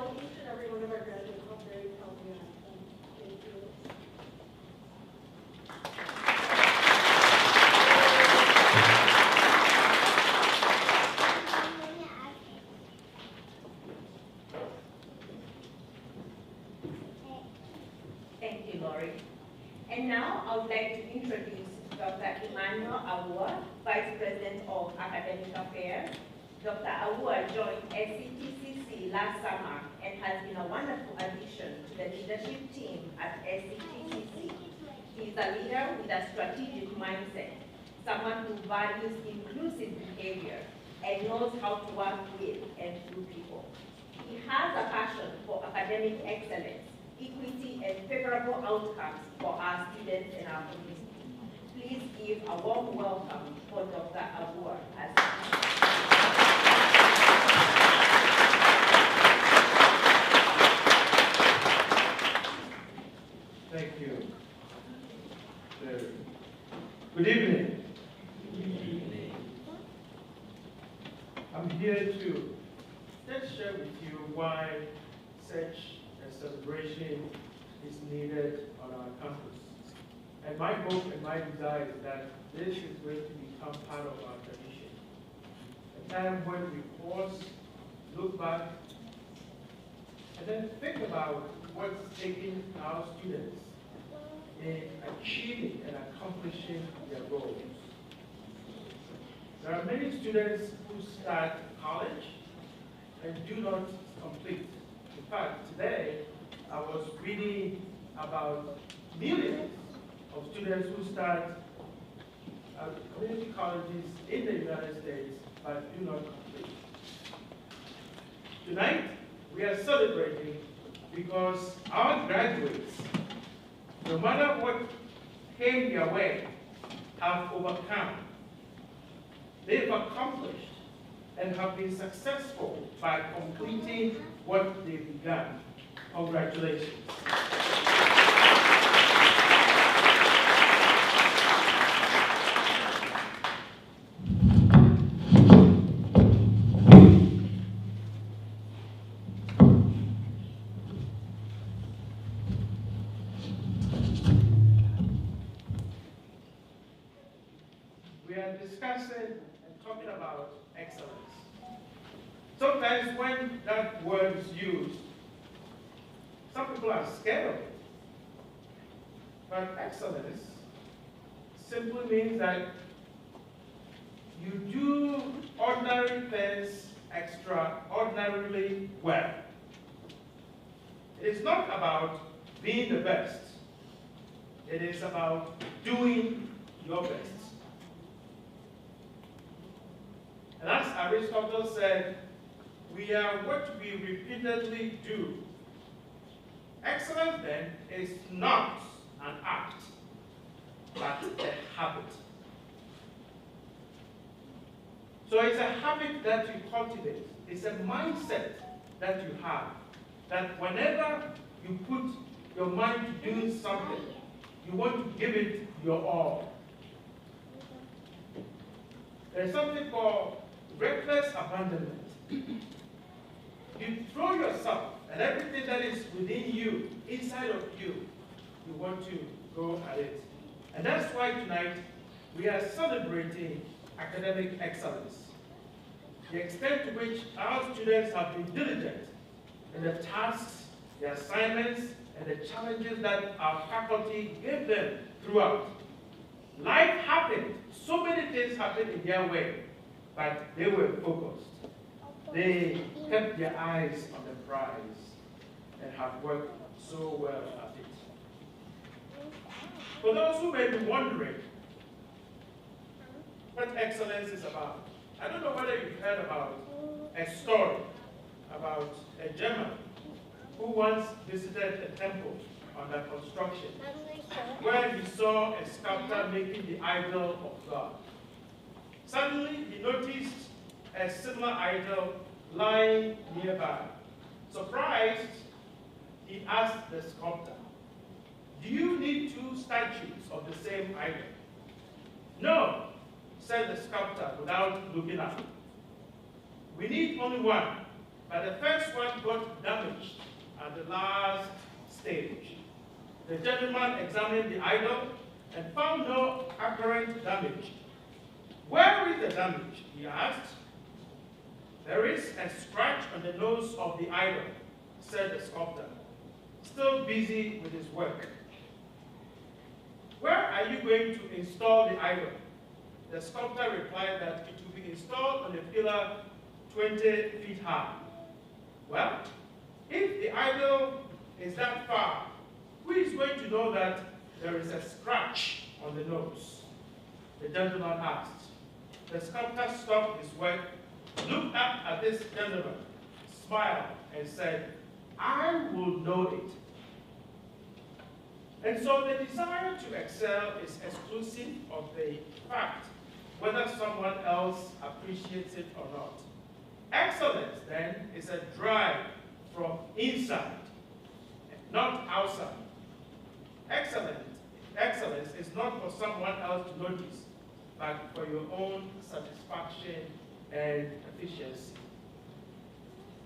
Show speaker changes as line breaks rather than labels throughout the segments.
know each and every one of our graduates are very proud of you. Thank you.
Thank you, Lori. And now I would like to introduce Dr. Emmanuel Awuah, Vice President of Academic Affairs. Dr. Awuah joined SCTCC last summer and has been a wonderful addition to the leadership team at SCTCC. He is a leader with a strategic mindset, someone who values inclusive behavior and knows how to work with and through people. He has a passion for academic excellence, equity, and favorable outcomes for our students and our community. Please give a warm welcome for Dr. Awuah.
Thank you. Good evening. I'm here to share with you why such a celebration is needed on our campus. And my hope and my desire is that this is going to become part of our tradition. A time when we pause, look back, and then think about what's taking our students in achieving and accomplishing their goals. There are many students who start college and do not complete. In fact, today I was reading about millions of students who start community colleges in the United States but do not complete. Tonight, we are celebrating because our graduates, no matter what came their way, have overcome. They've accomplished and have been successful by completing what they began. Congratulations. We are discussing and talking about excellence. Sometimes when that word is used, some people are scared of it. But excellence simply means that you do ordinary things extraordinarily well. It is not about being the best. It is about doing your best. And as Aristotle said, we are what we repeatedly do. Excellence, then, is not an act, but a habit. So it's a habit that you cultivate. It's a mindset that you have, that whenever you put your mind to doing something, you want to give it your all. There's something called reckless abandonment. You throw yourself and everything that is within you, inside of you, you want to go at it. And that's why tonight we are celebrating academic excellence. The extent to which our students have been diligent in the tasks, the assignments, and the challenges that our faculty gave them throughout. Life happened. So many things happened in their way, but they were focused. They kept their eyes on the prize and have worked so well at it. For those who may be wondering what excellence is about, I don't know whether you've heard about a story about a German who once visited a temple under construction, where he saw a sculptor making the idol of God. Suddenly, he noticed a similar idol lying nearby. Surprised, he asked the sculptor, "Do you need two statues of the same idol?" "No," said the sculptor without looking up. "We need only one, but the first one got damaged at the last stage. The gentleman examined the idol and found no apparent damage. Where is the damage? He asked. There is a scratch on the nose of the idol, said the sculptor, still busy with his work. Where are you going to install the idol? The sculptor replied that it will be installed on a pillar 20 feet high. Well, if the idol is that far, who is going to know that there is a scratch on the nose? The gentleman asked. The sculptor stopped his work, looked up at this gentleman, smiled, and said, I will know it. And so the desire to excel is exclusive of the fact whether someone else appreciates it or not. Excellence, then, is a drive from inside, not outside. Excellence is not for someone else to notice, but for your own satisfaction and efficiency.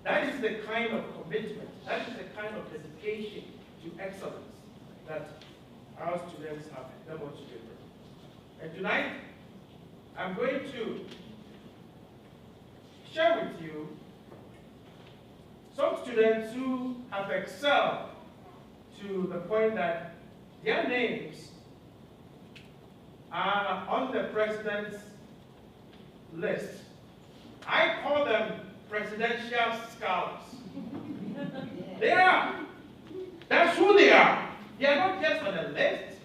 That is the kind of commitment, that is the kind of dedication to excellence that our students have demonstrated. And tonight, I'm going to share with you some students who have excelled to the point that their names are on the president's list. I call them presidential scholars. They are. That's who they are. They are not just on a list,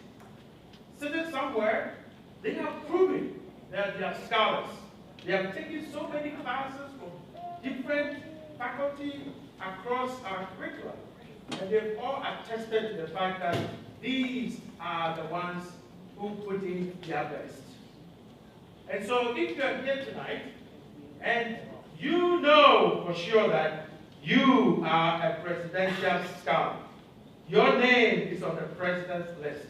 sitting somewhere. They have proven that they are scholars. They have taken so many classes from different faculty across our curriculum. And they've all attested to the fact that these are the ones who put in their best. And so if you are here tonight, and you know for sure that you are a presidential scholar, your name is on the president's list,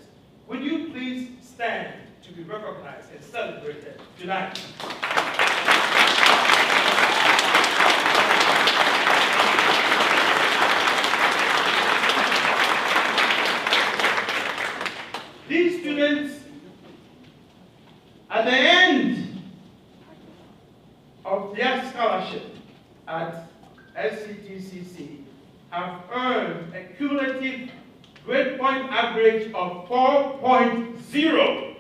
would you please stand to be recognized and celebrated tonight? These students, at the end of their scholarship at SCTCC, have earned a cumulative grade point average of 4.0.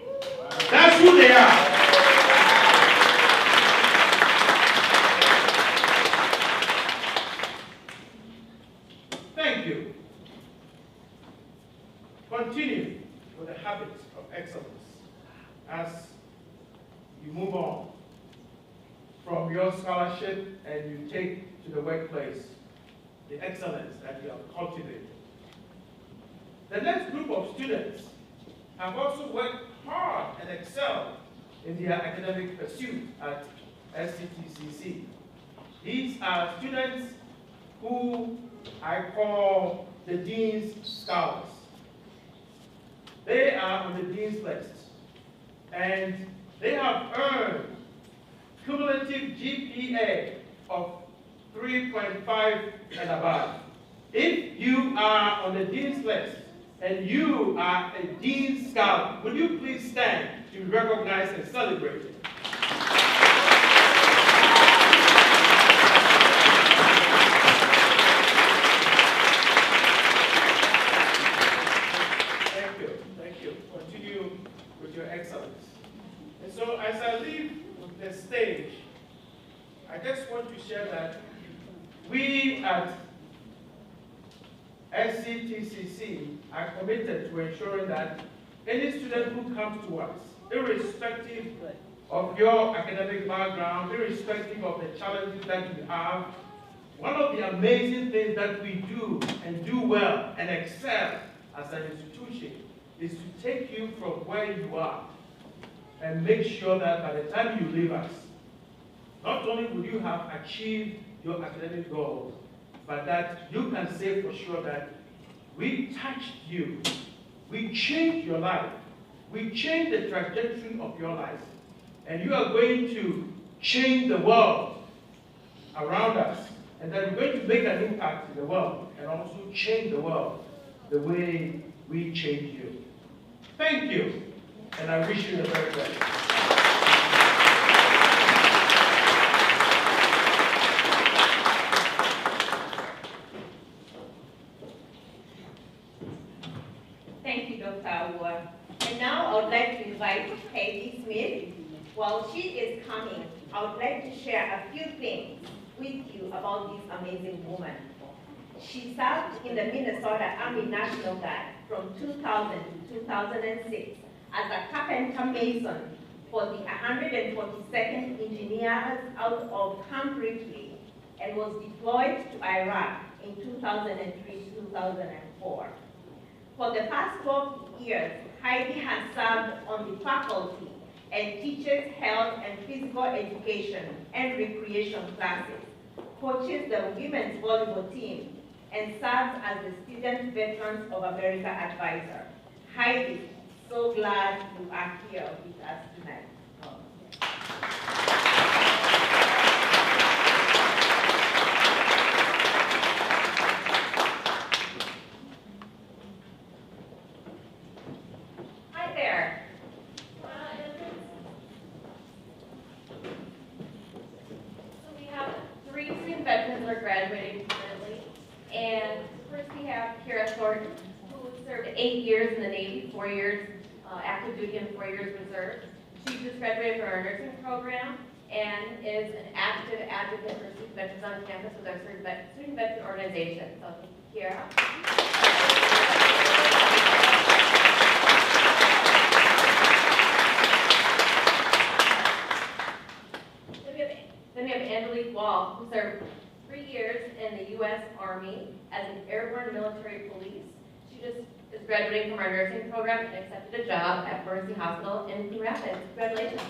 That's who they are. Thank you. Continue with the habit of excellence as you move on from your scholarship and you take to the workplace the excellence that you have cultivated. The next group of students have also worked hard and excelled in their academic pursuit at SCTCC. These are students who I call the Dean's Scholars. They are on the Dean's list, and they have earned cumulative GPA of 3.5 and above. If you are on the Dean's list and you are a Dean's Scholar, would you please stand to be recognized and celebrated? Thank you. Continue with your excellence. And so as I leave the stage, I just want to share that we at SCTCC are committed to ensuring that any student who comes to us, irrespective of your academic background, irrespective of the challenges that you have, one of the amazing things that we do and do well and excel as an institution is to take you from where you are and make sure that by the time you leave us, not only will you have achieved your academic goals, but that you can say for sure that we touched you, we changed your life, we changed the trajectory of your life, and you are going to change the world around us and that we're going to make an impact in the world and also change the world the way we change you. Thank you, and I wish you the very best.
Thank you, Dr. Awuah. And now I would like to invite Heidi Smith. While she is coming, I would like to share a few things with you about this amazing woman. She served in the Minnesota Army National Guard from 2000 to 2006 as a carpenter mason for the 142nd Engineers out of Camp Ripley and was deployed to Iraq in 2003-2004. For the past 12 years, Heidi has served on the faculty and teaches health and physical education and recreation classes, coaches the women's volleyball team, and serves as the Student Veterans of America advisor. Heidi, so glad you are here with us tonight. Hi there.
So we have 3 student veterans who are graduating currently. And first we have Kira Thornton, who served 8 years in the Navy, 4 years active duty and 4 years reserve. She just graduated from our nursing program and is an active advocate for student veterans on campus with our student veteran organization. So, Kira. Then we have Angelique Wall, who served 3 years in the U.S. Army as an airborne military police. She just is graduating from our nursing program and accepted a job at Mercy Hospital in Grand Rapids. Congratulations.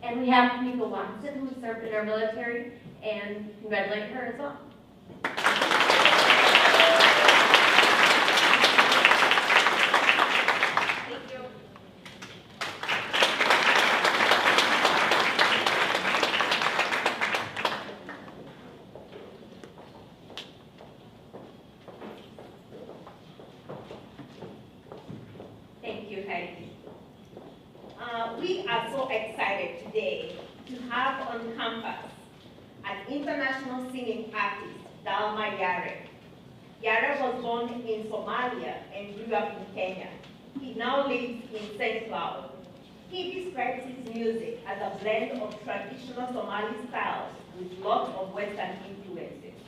And we have Mika Watson, who served in our military, and congratulate her as well.
Thank you, Heidi. We are so excited today to have on campus an international singing artist, Dalmer Yare. Yare was born in Somalia and grew up in Kenya. He now lives in St. Cloud. He describes his music as a blend of traditional Somali styles with lots of Western influences.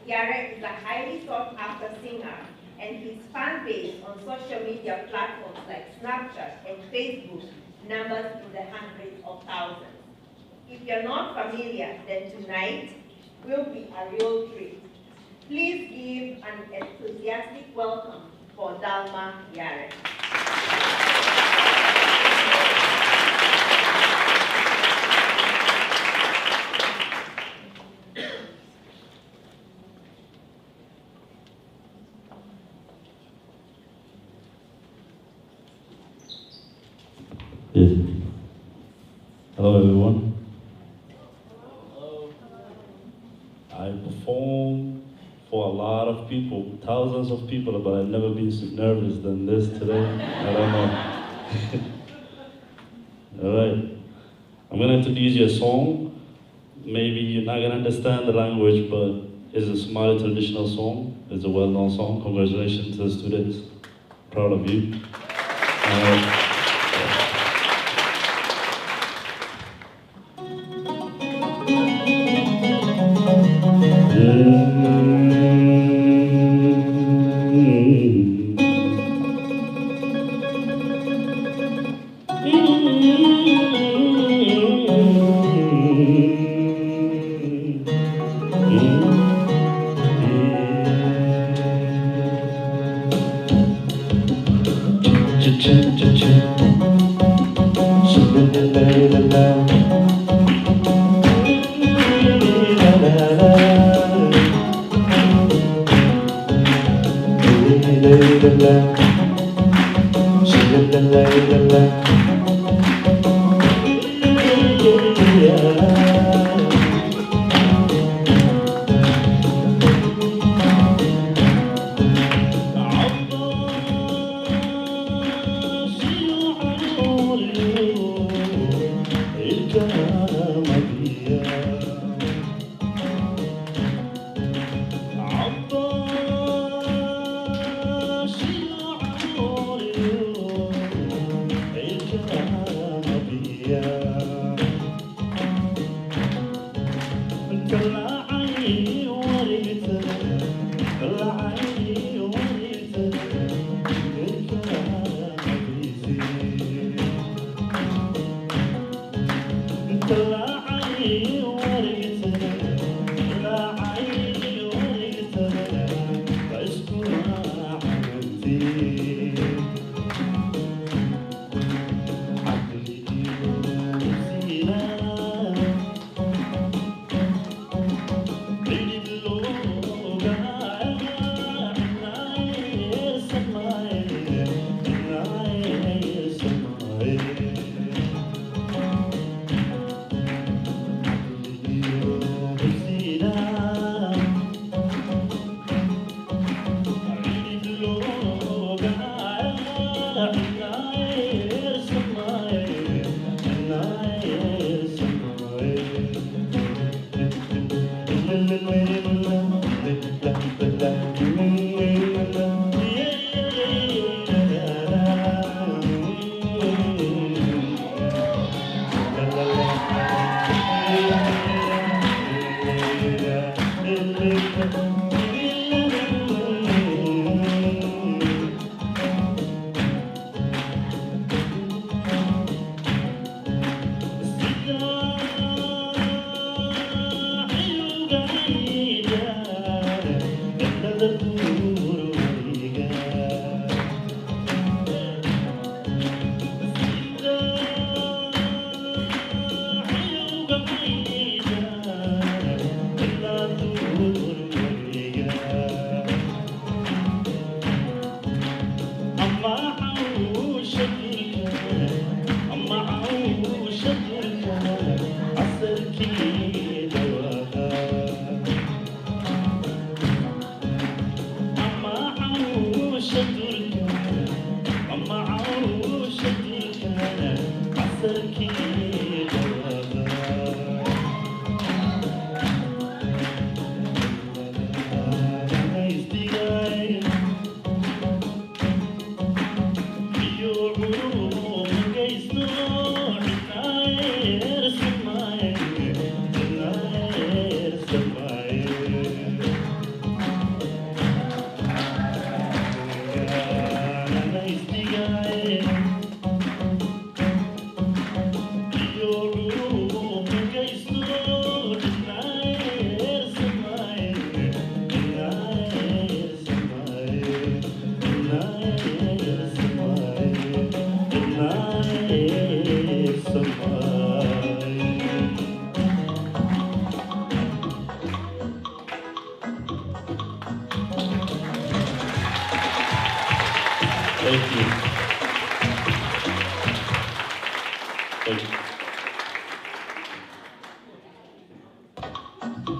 Yare is a highly sought after singer, and his fan base on social media platforms like Snapchat and Facebook numbers in the hundreds of thousands. If you're not familiar, then tonight will be a real treat. Please give an enthusiastic welcome for Dalmer Yare.
Yeah. Hello, everyone. Hello. I perform for a lot of people, thousands of people, but I've never been so nervous than this today. I don't know. All right. I'm going to introduce you a song. Maybe you're not going to understand the language, but it's a Somali traditional song. It's a well-known song. Congratulations to the students. Proud of you.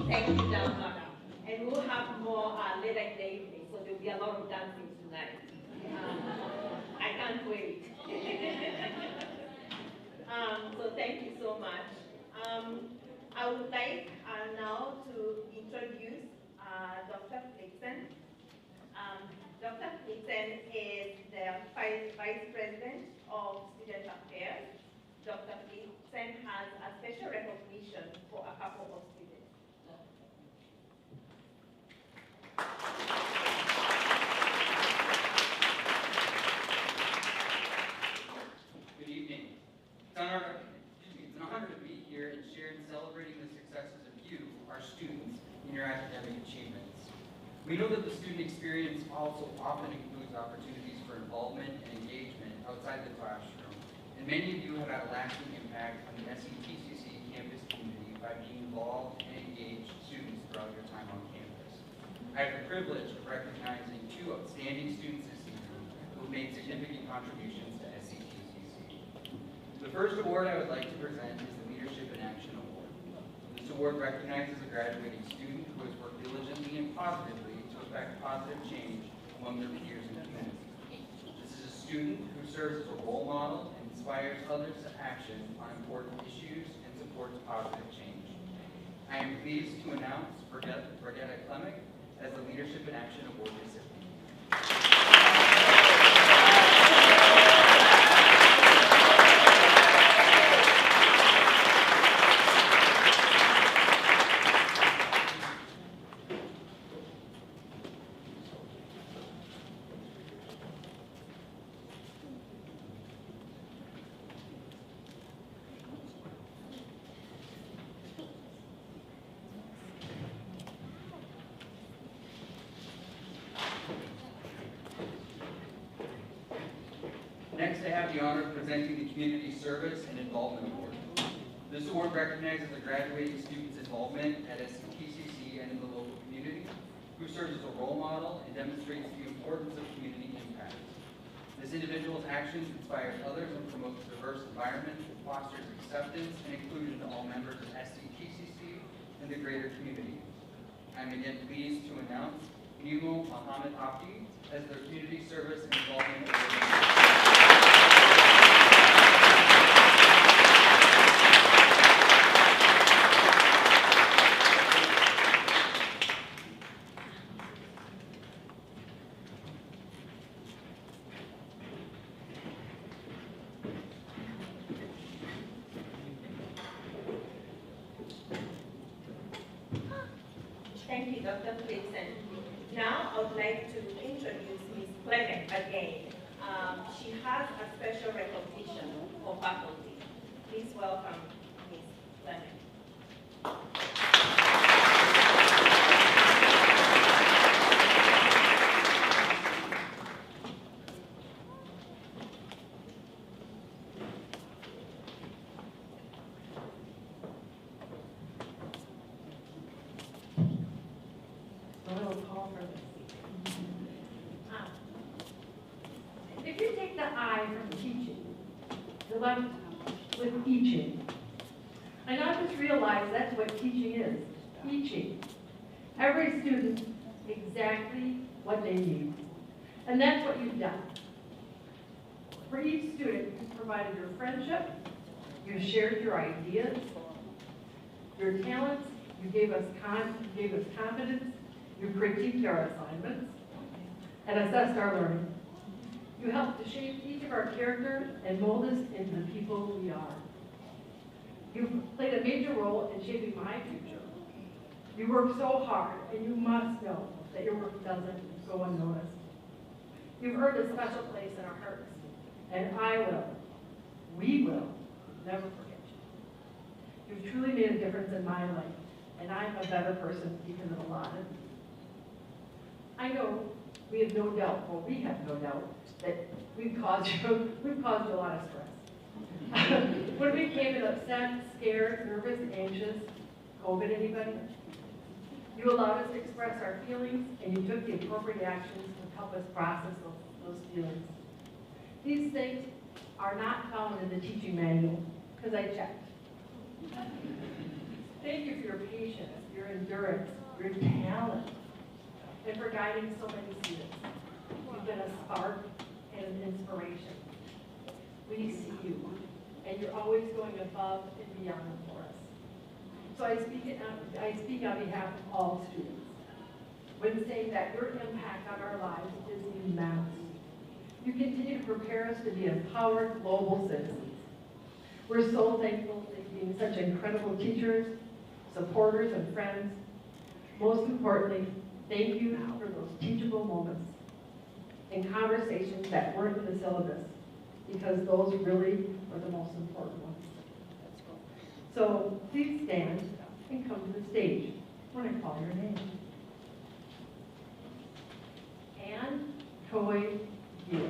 Thank you, Dalmer. And we'll have more later in the evening, so there'll be a lot of dancing tonight. I can't wait. So thank you so much. I would like now to introduce Dr. Pflipsen. Dr. Pflipsen is the Vice President of Student Affairs. Dr. Pflipsen has a special recognition for a couple of students.
Good evening. It's an honor to be here and share in celebrating the successes of you, our students, in your academic achievements. We know that the student experience also often includes opportunities for involvement and engagement outside the classroom, and many of you have had a lasting impact on the SCTCC campus community by being involved and engaged students throughout your time on campus. I have the privilege of recognizing two outstanding students this evening who made significant contributions to SCTCC. The first award I would like to present is the Leadership in Action Award. This award recognizes a graduating student who has worked diligently and positively to effect positive change among their peers and community. This is a student who serves as a role model and inspires others to action on important issues and supports positive change. I am pleased to announce Clement as the Leadership in Action Award recipient. Next, I have the honor of presenting the Community Service and Involvement Award. This award recognizes a graduating student's involvement at SCTCC and in the local community, who serves as a role model and demonstrates the importance of community impact. This individual's actions inspires others and promotes a diverse environment that fosters acceptance and inclusion to all members of SCTCC and the greater community. I'm again pleased to announce Emmanuel as the Community Service and Involvement Award.
Thank you, Dr. Pflipsen. Now I would like to introduce Ms. Clement again. She has a special recognition for faculty. Please welcome Ms. Clement.
If you take the I from teaching, the left with teaching, and I just realized that's what teaching is, teaching. Every student exactly what they need. And that's what you've done. For each student, you've provided your friendship, you've shared your ideas, your talents, you gave us confidence, you critiqued our assignments, and assessed our learning. You helped to shape each of our character and mold us into the people we are. You've played a major role in shaping my future. You work so hard, and you must know that your work doesn't go unnoticed. You've earned a special place in our hearts, and we will never forget you. You've truly made a difference in my life, and I'm a better person because of a lot of you. I know we have no doubt that we've caused you a lot of stress. When we came in upset, scared, nervous, anxious, COVID, anybody? You allowed us to express our feelings, and you took the appropriate actions to help us process those feelings. These things are not found in the teaching manual, because I checked. Thank you for your patience, your endurance, your talent, and for guiding so many students. You've been a spark and an inspiration. We see you, and you're always going above and beyond for us. So I speak on behalf of all students when saying that your impact on our lives is immense. You continue to prepare us to be empowered global citizens. We're so thankful for being such incredible teachers, supporters, and friends. Most importantly, thank you for those teachable moments and conversations that weren't in the syllabus, because those really are the most important ones. So please stand and come to the stage when I call your name. Anne Toy Gill.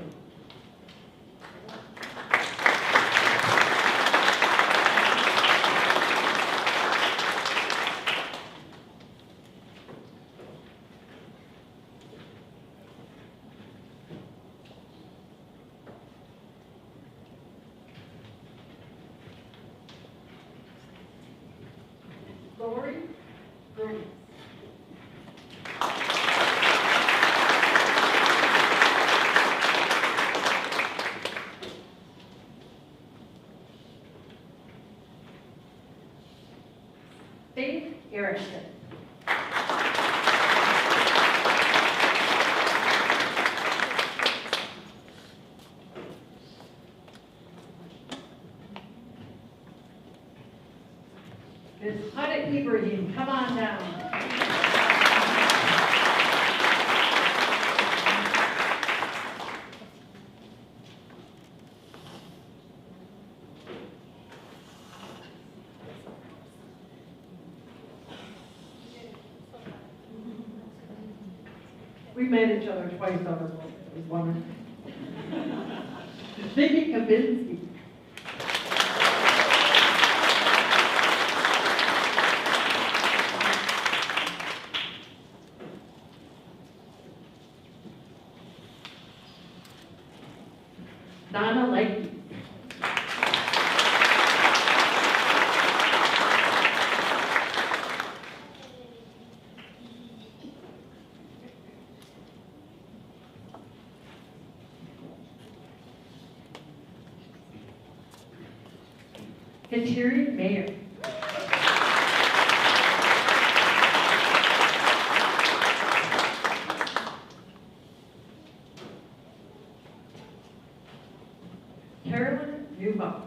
story proves. Faith Erickson. Ms. Hada Ibrahim, come on down. We met each other twice over. It was wonderful. Vicky Kavinsky. Donna Leigh. Njeri Mayer. Carolyn Newbaugh.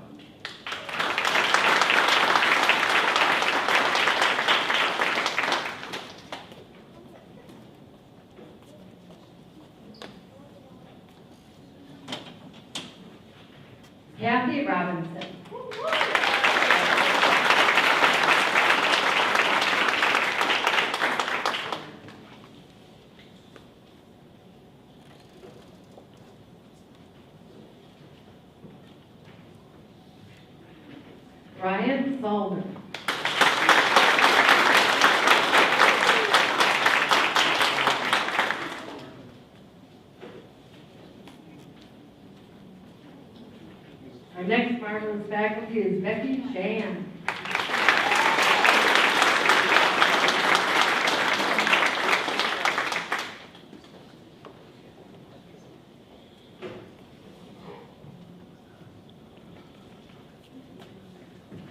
Kathy Robinson. Ryan Salder. Our next marvelous faculty is Becky Jan.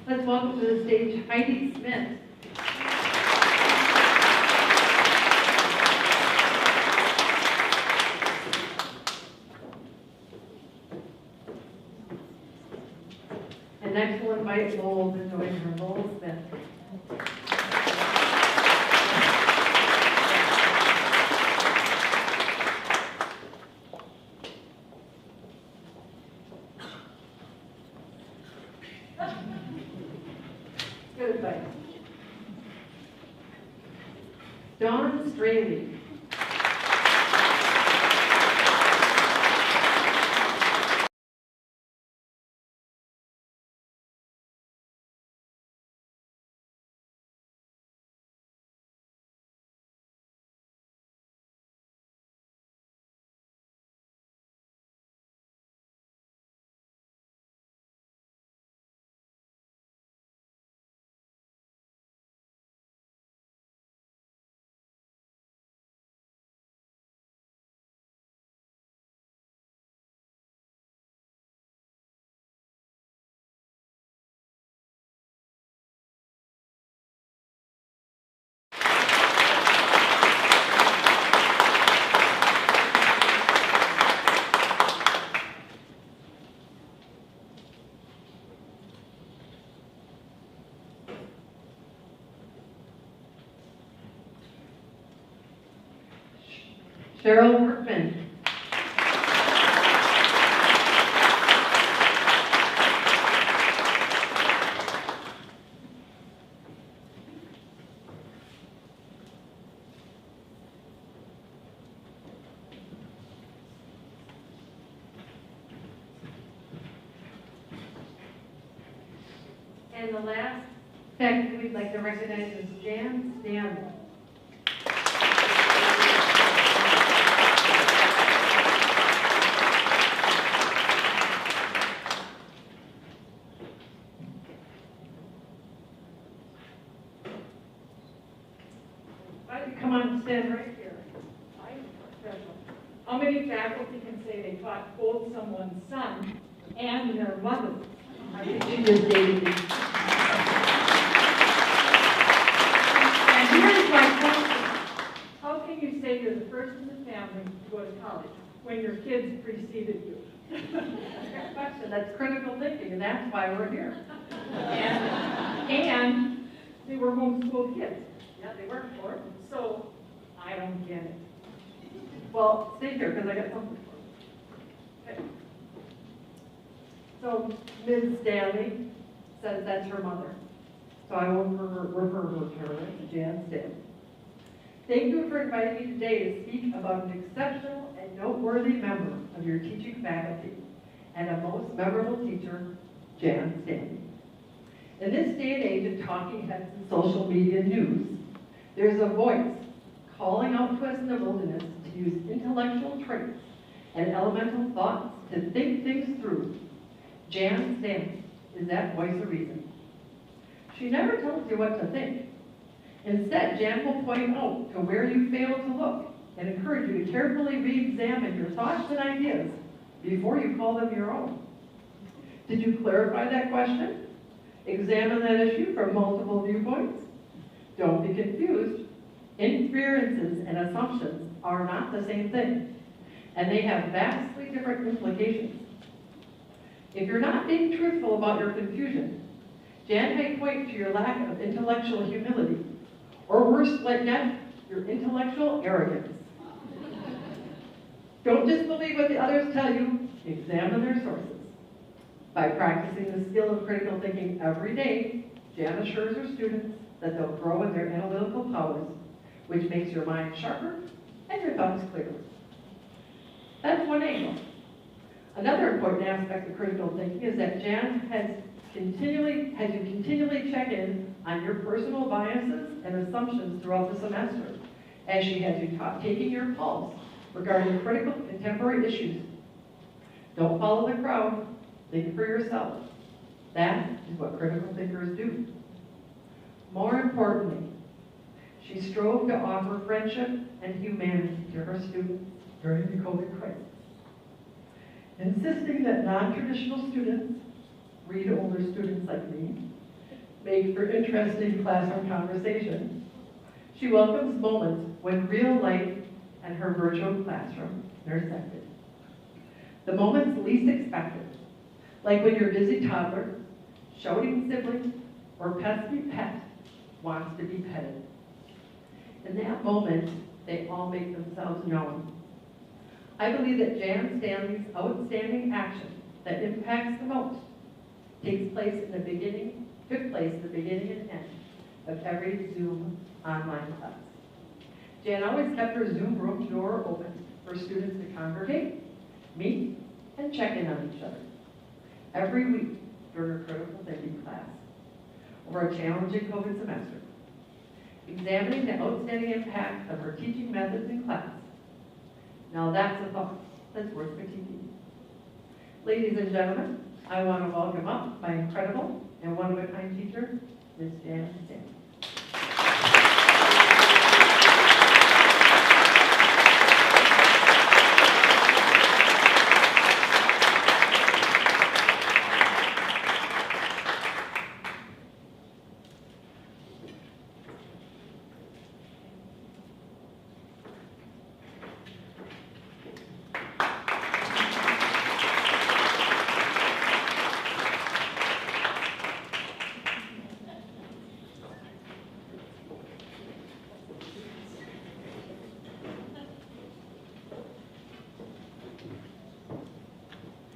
Let's welcome to the stage Heidi Smith. And next we'll invite Lowell to join her. Lowell Smith. Good advice. Dawn Straley. Cheryl Workman. And the last faculty we'd like to recognize is Jan Stanley. someone's son and their mother. I think she just dated me. And here's my question. How can you say you're the first in the family to go to college when your kids preceded you? That's a question. That's critical thinking, and that's why we're here. And they were homeschooled kids. Yeah, they worked for it. So I don't get it. Well, stay here because I got something for you. Okay. So Ms. Stanley says that's her mother. So I will refer her to her as Jan Stanley. Thank you for inviting me today to speak about an exceptional and noteworthy member of your teaching faculty and a most memorable teacher, Jan Stanley. In this day and age of talking heads and social media news, there's a voice calling out to us in the wilderness to use intellectual traits and elemental thoughts to think things through. Jan Stanley is that voice of reason. She never tells you what to think. Instead, Jan will point out to where you fail to look and encourage you to carefully re-examine your thoughts and ideas before you call them your own. Did you clarify that question? Examine that issue from multiple viewpoints? Don't be confused. Inferences and assumptions are not the same thing, and they have vastly different implications. If you're not being truthful about your confusion, Jan may point to your lack of intellectual humility, or worse yet, your intellectual arrogance. Don't just believe what the others tell you, examine their sources. By practicing the skill of critical thinking every day, Jan assures her students that they'll grow in their analytical powers, which makes your mind sharper and your thoughts clearer. That's one angle. Another important aspect of critical thinking is that Jan has you continually check in on your personal biases and assumptions throughout the semester, as she has you taking your pulse regarding critical contemporary issues. Don't follow the crowd, think for yourself. That is what critical thinkers do. More importantly, she strove to offer friendship and humanity to her students during the COVID crisis, insisting that non-traditional students read older students like me, make for interesting classroom conversation. She welcomes moments when real life and her virtual classroom intersected. The moments least expected, like when your busy toddler, shouting sibling, or pesky pet wants to be petted. In that moment, they all make themselves known. I believe that Jan Stanley's outstanding action that impacts the most took place at the beginning and end of every Zoom online class. Jan always kept her Zoom room door open for students to congregate, meet, and check in on each other every week during her critical thinking class over a challenging COVID semester, examining the outstanding impact of her teaching methods in class. Now that's a thought that's worth critiquing. Ladies and gentlemen, I want to welcome up my incredible and one-of-a-kind teacher, Ms. Jan Stanley.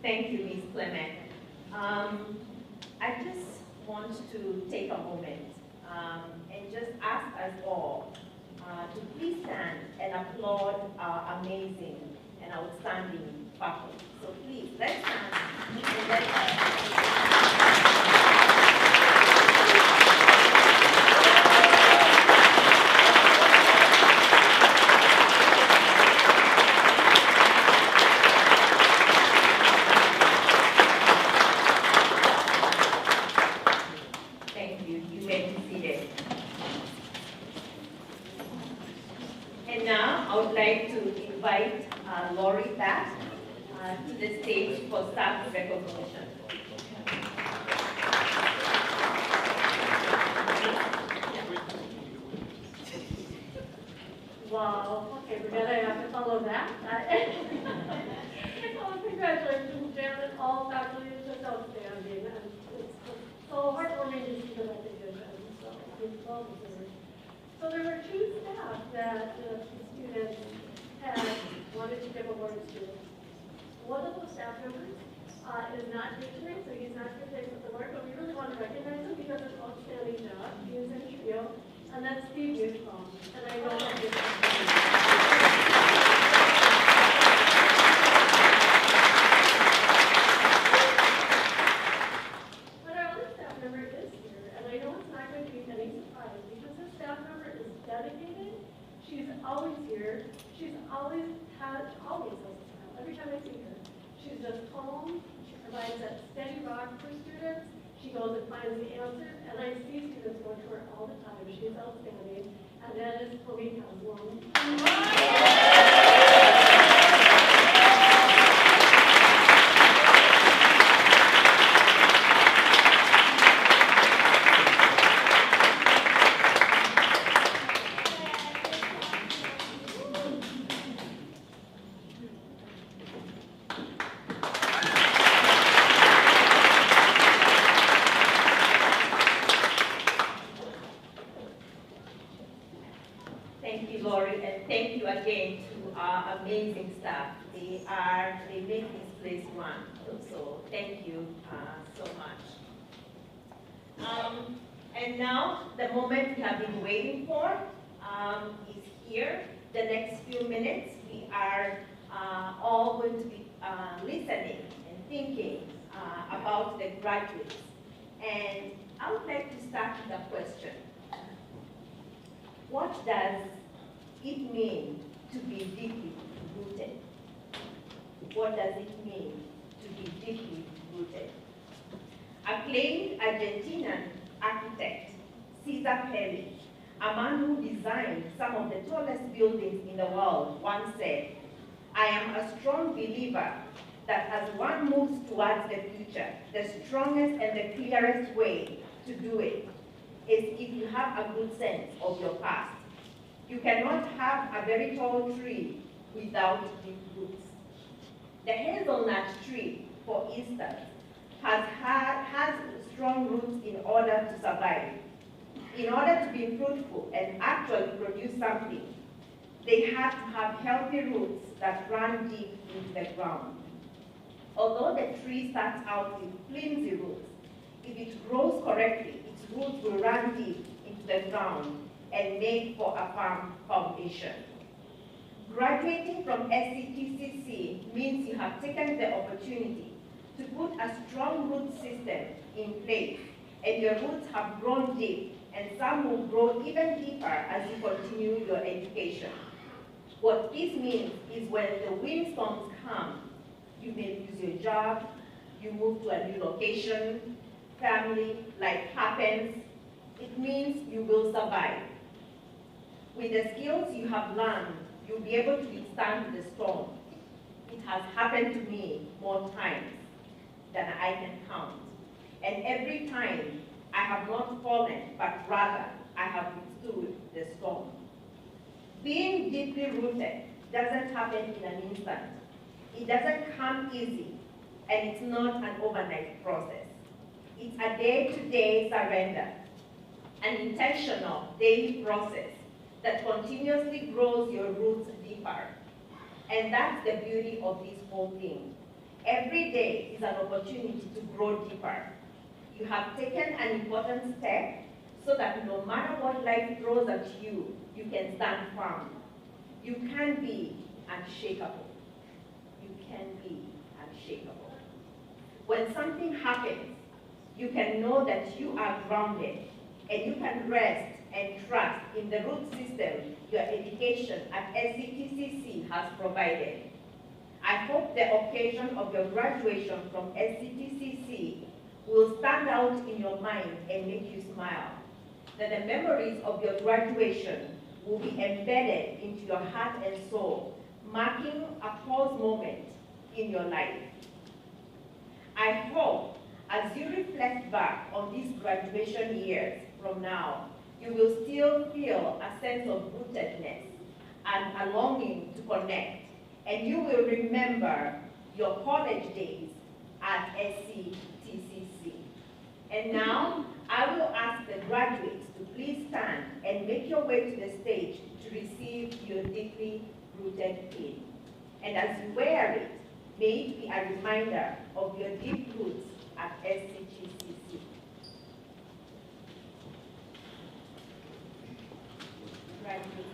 Thank you, Ms. Clement. I just want to take a moment and just ask us all to please stand and applaud our amazing and outstanding faculty. So please, let's stand and let's to the stage for for staff recognition.
Wow, okay, we're gonna have to follow that. Oh, congratulations, Janet, all faculty is just outstanding, and it's so heartwarming to see the recognition, so it's well deserved. So there were two staff that the students had wanted to give awards to. One of the staff members is not here tonight, so he's not here to accept the award, but we really want to recognize him because of his outstanding job. He was in a trio, and that's Steve Newcomb. And I know that he's but our other staff member is here, and I know it's not going to be any surprise because this staff member is dedicated. She's always here. She's always has a smile. Every time I see her, she's just calm. She provides that steady rock for students. She goes and finds the answer, and I see students go to her all the time. She's outstanding, and that is Chloe Haslam.
Thank you, Lori, and thank you again to our amazing staff. They make this place run. So thank you so much. And now the moment we have been waiting for is here. The next few minutes, we are all going to be listening and thinking about the graduates. And I would like to start with a question. What does it mean to be deeply rooted? What does it mean to be deeply rooted? Acclaimed Argentinian architect Cesar Pelli, a man who designed some of the tallest buildings in the world, once said, "I am a strong believer that as one moves towards the future, the strongest and the clearest way to do it is if you have a good sense of your past. You cannot have a very tall tree without deep roots." The hazelnut tree, for instance, has strong roots in order to survive. In order to be fruitful and actually produce something, they have to have healthy roots that run deep into the ground. Although the tree starts out with flimsy roots, if it grows correctly, its roots will run deep into the ground and make for a firm foundation. Graduating from SCTCC means you have taken the opportunity to put a strong root system in place, and your roots have grown deep, and some will grow even deeper as you continue your education. What this means is when the windstorms come, you may lose your job, you move to a new location, family, life happens. It means you will survive. With the skills you have learned, you'll be able to withstand the storm. It has happened to me more times than I can count. And every time, I have not fallen, but rather, I have withstood the storm. Being deeply rooted doesn't happen in an instant. It doesn't come easy, and it's not an overnight process. It's a day-to-day surrender, an intentional daily process that continuously grows your roots deeper. And that's the beauty of this whole thing. Every day is an opportunity to grow deeper. You have taken an important step so that no matter what life throws at you, you can stand firm. You can be unshakable. You can be unshakable. When something happens, you can know that you are grounded, and you can rest and trust in the root system your education at SCTCC has provided. I hope the occasion of your graduation from SCTCC will stand out in your mind and make you smile, that the memories of your graduation will be embedded into your heart and soul, marking a pause moment in your life. I hope as you reflect back on these graduation years from now, you will still feel a sense of rootedness and a longing to connect, and you will remember your college days at SCTCC. And now, I will ask the graduates to please stand and make your way to the stage to receive your deeply rooted pin. And as you wear it, may it be a reminder of your deep roots at SCTCC. Graduates.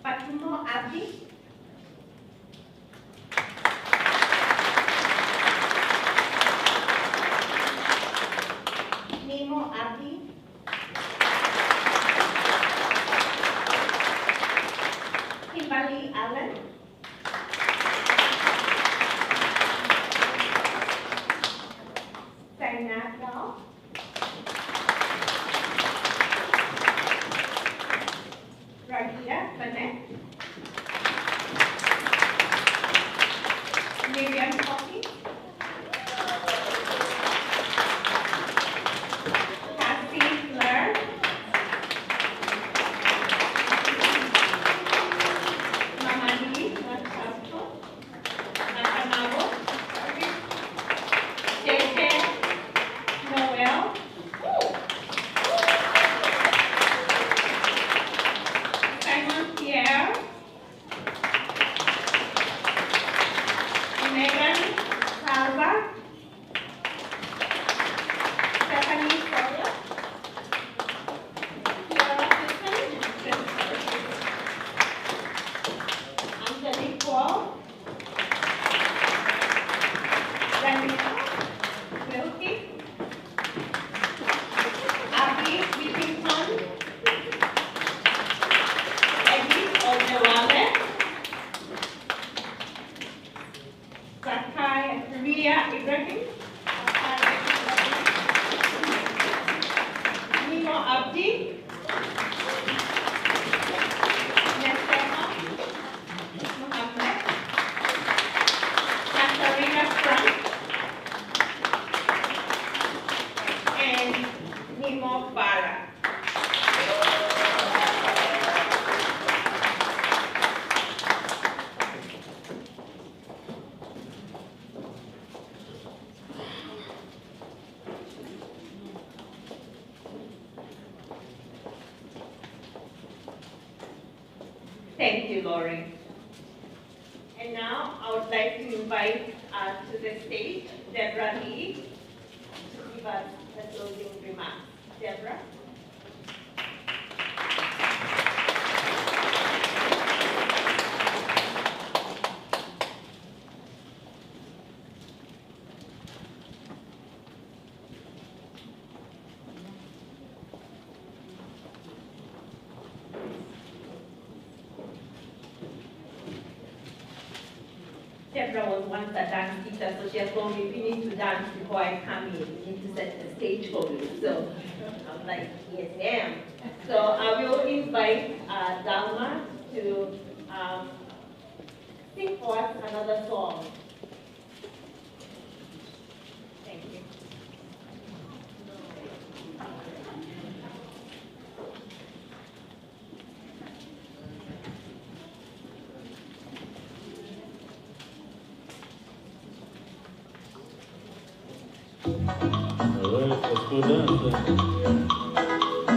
Patumo Abdi. Nemo Abdi. Kimberly Allen. Saina Rao. Ragita Bennett. Miriam Coffey. Cassie Fleur. Mamadi Nachato. Nakamabo. JJ Noel. Simon Pierre. Megan Salva. Stephanie Sawyer. Kiara Pflipsen. Angelique Paul. Danielle Wilkie. Abby Whittington. Ed.D. Odewale. Sakai Ria Ibrahim. Nimo Abdi. Nesema Muhammad. Katarina Frank. And Nimo Farah. Thank you, Lori. And now I would like to invite to the stage Debra Leigh to give us the closing remarks. Debra? Debra was once a dance teacher, so she has told me we need to dance before I come in. We need to set the stage for you. So I'm like, yes, ma'am. So I will invite Dalmer to sing for us another song. Thank you.
All right, let's go dance then.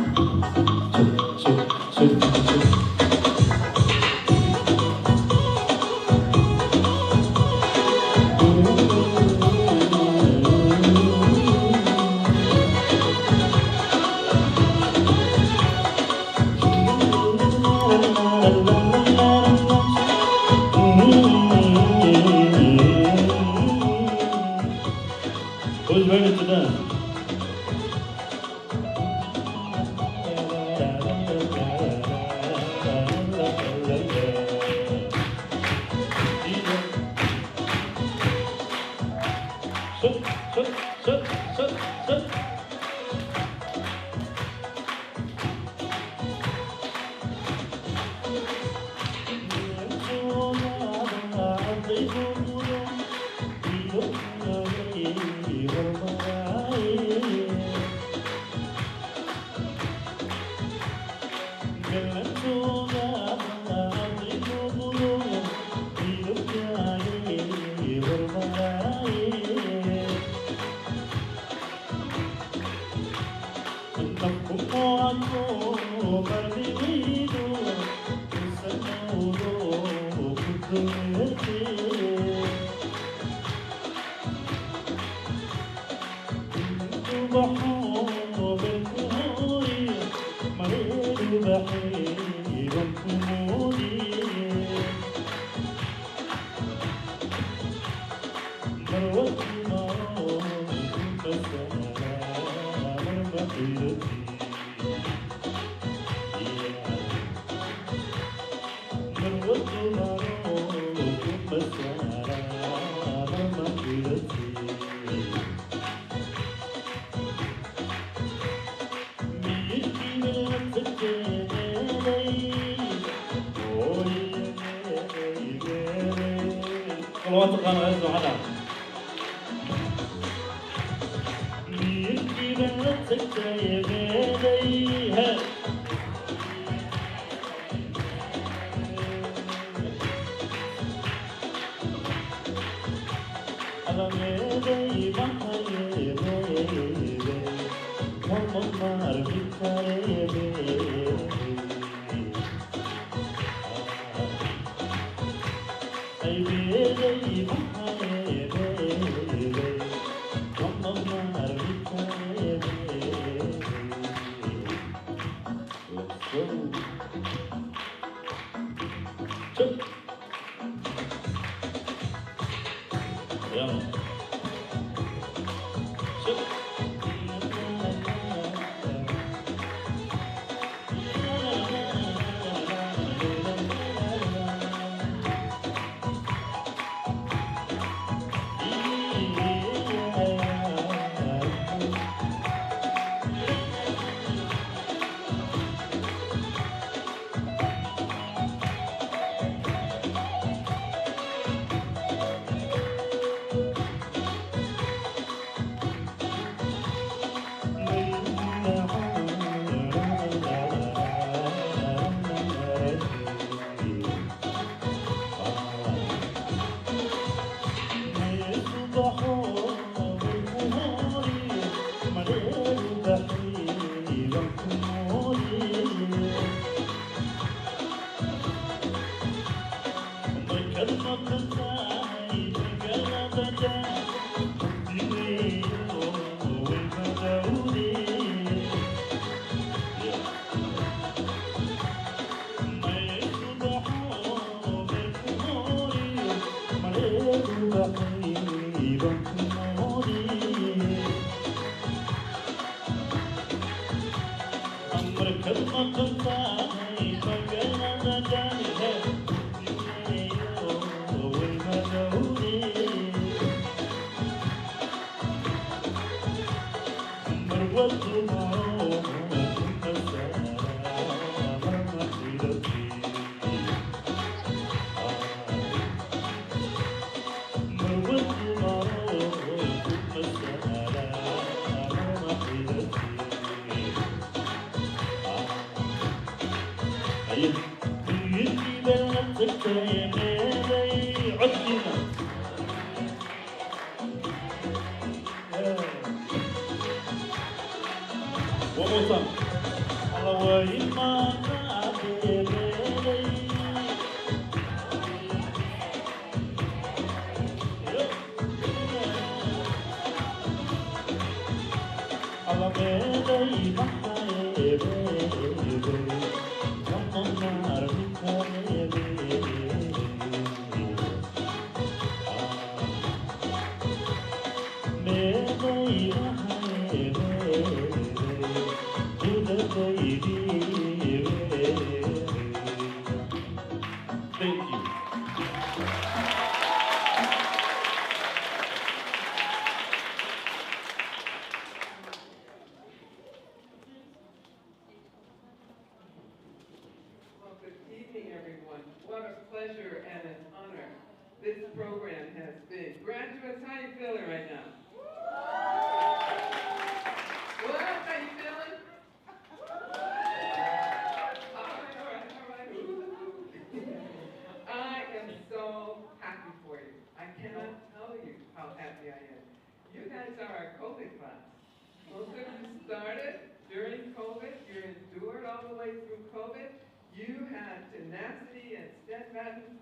You had tenacity and steadfastness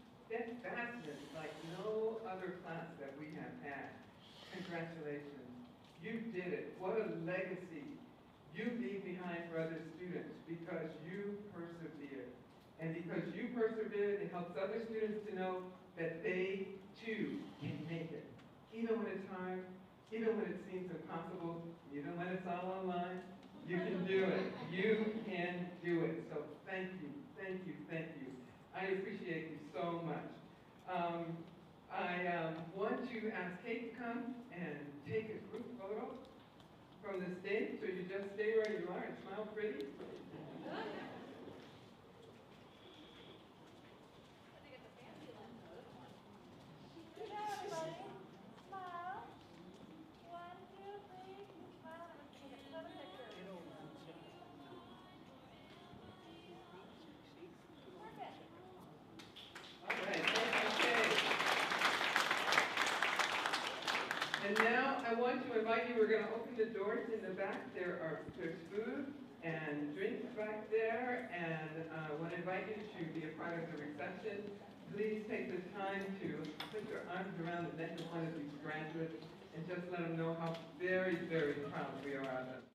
like no other class that we have had. Congratulations. You did it. What a legacy you leave behind for other students because you persevered. And because you persevered, it helps other students to know that they too can make it. Even when it's hard, even when it seems impossible, even when it's all online, you can do it. You can do it. So thank you, thank you, thank you. I appreciate you so much. I want to ask Kate to come and take a group photo from the stage. So you just stay where you are and smile pretty.
Good job, everybody. Smile. 1, 2, 3. Smile. And take another picture. Perfect.
All right, okay. And now I want to invite you, we're going to open the doors in the back. There's food and drinks back there, and I want to invite you to be a part of the reception. Please take the time to put your arms around the neck of one of these graduates and just let them know how very, very proud we are of them.